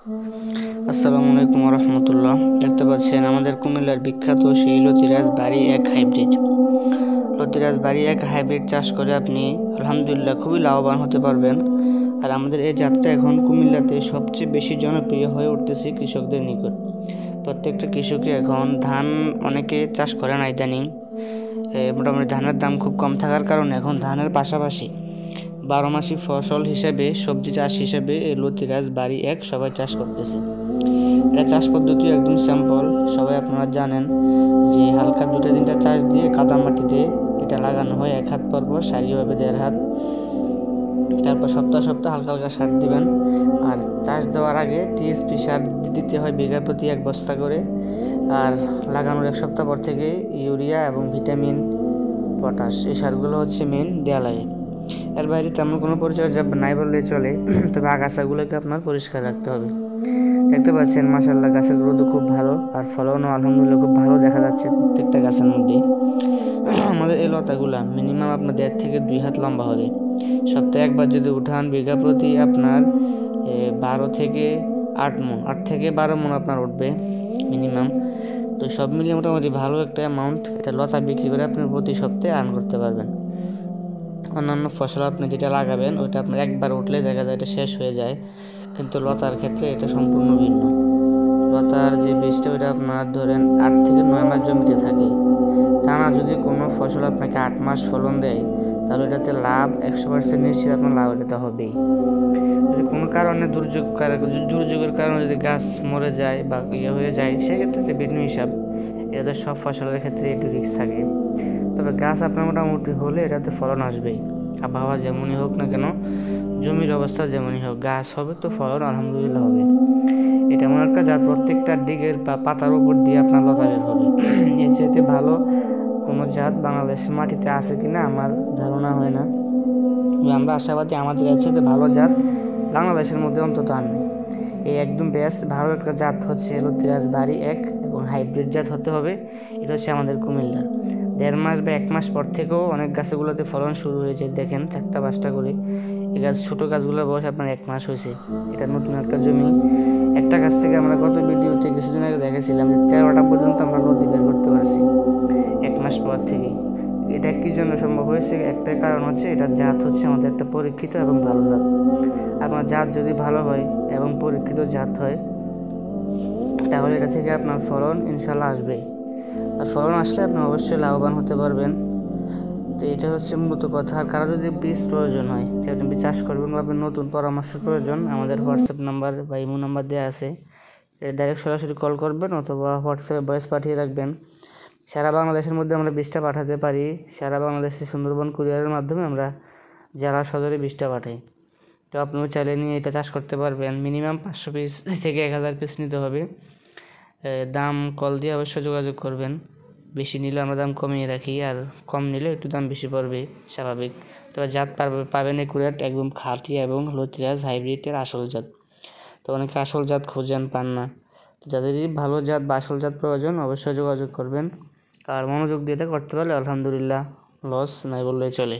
আসসালামু আলাইকুম রহমতুল্লাহ। দেখতে পাচ্ছেন আমাদের কুমিল্লার বিখ্যাত সেই লতিরাজ বাড়ি এক হাইব্রিড। লতিরাজ বাড়ি এক হাইব্রিড চাষ করে আপনি আলহামদুলিল্লাহ খুবই লাভবান হতে পারবেন। আর আমাদের এই জাতটা এখন কুমিল্লাতে সবচেয়ে বেশি জনপ্রিয় হয়ে উঠতেছে কৃষকদের নিকট। প্রত্যেকটা কৃষকই এখন ধান অনেকে চাষ করে না ইদানিং। মোটামুটি ধানের দাম খুব কম থাকার কারণে এখন ধানের পাশাপাশি 12 মাসি ফসল হিসেবে সবজি চাষ হিসেবে এই লতিরাজ বাড়ি এক সবাই চাষ করতেছে। এটা চাষ পদ্ধতি একদম সিম্পল, সবাই আপনারা জানেন যে হালকা 2-3টা চাষ দিয়ে কাদা মাটিতে এটা লাগানো হয় 1 হাত পর পর, সারিভাবে 1.5 হাত। তারপর সপ্তাহ হালকা হালকা সার দিবেন। আর চাষ দেওয়ার আগে টিএসপি সার দিতে হয় বিঘা প্রতি 1 বস্তা করে। আর লাগানোর 1 সপ্তাহ পর থেকে ইউরিয়া এবং ভিটামিন, পটাশ এই সারগুলো হচ্ছে মেন দেওয়া লাগে। এর বাইরে তেমন কোনো পরিচর্যা নাই বললেই চলে, তবে আগাছাগুলোকে আপনার পরিষ্কার রাখতে হবে। দেখতে পাচ্ছেন মাশাআল্লাহ গাছের গ্রোথ খুব ভালো, আর ফলনও আলহামদুলিল্লাহ খুব ভালো দেখা যাচ্ছে প্রত্যেকটা গাছের মধ্যে। আমাদের এই লতাগুলা মিনিমাম আপনার 1.5 থেকে 2 হাত লম্বা হবে। সপ্তাহে একবার যদি উঠান বিঘা প্রতি আপনার 12 থেকে 8 মণ, 8 থেকে 12 মণ আপনার উঠবে মিনিমাম। তো সব মিলিয়ে মোটামুটি ভালো একটা অ্যামাউন্ট এটা লতা বিক্রি করে আপনি প্রতি সপ্তাহে আর্ন করতে পারবেন। অন্যান্য ফসল আপনি যেটা লাগাবেন ওইটা আপনার একবার উঠলে দেখা যায় এটা শেষ হয়ে যায়, কিন্তু লতার ক্ষেত্রে এটা সম্পূর্ণ ভিন্ন। লতার যে বীজটা ওইটা আপনার ধরেন 8 থেকে 9 মাস জমিতে থাকে। টানা যদি কোনো ফসল আপনাকে 8 মাস ফলন দেয় তাহলে এটাতে লাভ 100% নিশ্চিত আপনার লাভ এটাতে হবেই। যদি কোনো কারণে দুর্যোগের কারণে যদি গাছ মরে যায় বা হয়ে যায় সেক্ষেত্রে ভিন্ন হিসাব, এটাতে সব ফসলের ক্ষেত্রে একটু রিস্ক থাকে। তবে গাছ আপনার মোটামুটি হলে এটাতে ফলন আসবেই। আবহাওয়া যেমনই হোক না কেন, জমির অবস্থা যেমনই হোক, গাছ হবে তো ফলন আলহামদুলিল্লাহ হবে। এটা এমন একটা জাত প্রত্যেকটা দিকের বা পাতার উপর দিয়ে আপনার লতা বের হবে। এর চাইতে ভালো কোনো জাত বাংলাদেশের মাটিতে আছে কিনা আমার ধারণা হয় না। আমরা আশাবাদী আমাদের এর চাইতে ভালো জাত বাংলাদেশের মধ্যে অন্তত আর নেই। এই একদম বেস্ট ভালো একটা জাত হচ্ছে লতিরাজ বাড়ি এক, এবং হাইব্রিড জাত হতে হবে। এটা হচ্ছে আমাদের কুমিল্লার। 1.5 মাস বা 1 মাস পর থেকেও অনেক গাছগুলোতে ফলন শুরু হয়েছে, দেখেন 4টা-5টা করে। এই গাছ ছোটো গাছগুলোর বয়স আপনার 1 মাস হয়েছে। এটা নতুন একটা জমি। একটা গাছ থেকে আমরা গত ভিডিওতে কিছুদিন আগে দেখেছিলাম যে 13টা পর্যন্ত আমরা লতি বের করতে পারছি 1 মাস পর থেকে। এটা কি জন্য সম্ভব হয়েছে? একটাই কারণ হচ্ছে এটা জাত হচ্ছে আমাদের একটা পরীক্ষিত এবং ভালো জাত। আপনার জাত যদি ভালো হয় এবং পরীক্ষিত জাত হয় তাহলে এটা থেকে আপনার ফলন ইনশাল্লাহ আসবেই। আর ফলন আসলে আপনি অবশ্যই লাভবান হতে পারবেন। তো এটা হচ্ছে মূলত কথা। আর কারো যদি বীজ প্রয়োজন হয় যে আপনি চাষ করবেন বা আপনার নতুন পরামর্শ প্রয়োজন, আমাদের হোয়াটসঅ্যাপ নাম্বার বা ইমো নাম্বার দেওয়া আছে, ডাইরেক্ট সরাসরি কল করবেন অথবা হোয়াটসঅ্যাপে ভয়েস পাঠিয়ে রাখবেন। সারা বাংলাদেশের মধ্যে আমরা বীজটা পাঠাতে পারি। সারা বাংলাদেশে সুন্দরবন কুরিয়ারের মাধ্যমে আমরা জেলা সদরে বীজটা পাঠাই। তো আপনিও চাইলে নিয়ে এটা চাষ করতে পারবেন। মিনিমাম 500 পিস থেকে 1000 পিস নিতে হবে। দাম কল দিয়ে অবশ্যই যোগাযোগ করবেন। বেশি নিলে আমরা দাম কমিয়ে রাখি, আর কম নিলে একটু দাম বেশি পড়বে স্বাভাবিক। তবে জাত পাবেন একুরেট একদম খাঁটি এবং লতিরাজ হাইব্রিডের আসল জাত। তো অনেকে আসল জাত খোঁজেন পান না, তো যাদেরই ভালো জাত বা আসল জাত প্রয়োজন অবশ্যই যোগাযোগ করবেন। আর মনোযোগ দিয়ে করতে পারলে আলহামদুলিল্লাহ লস নাই বললেই চলে।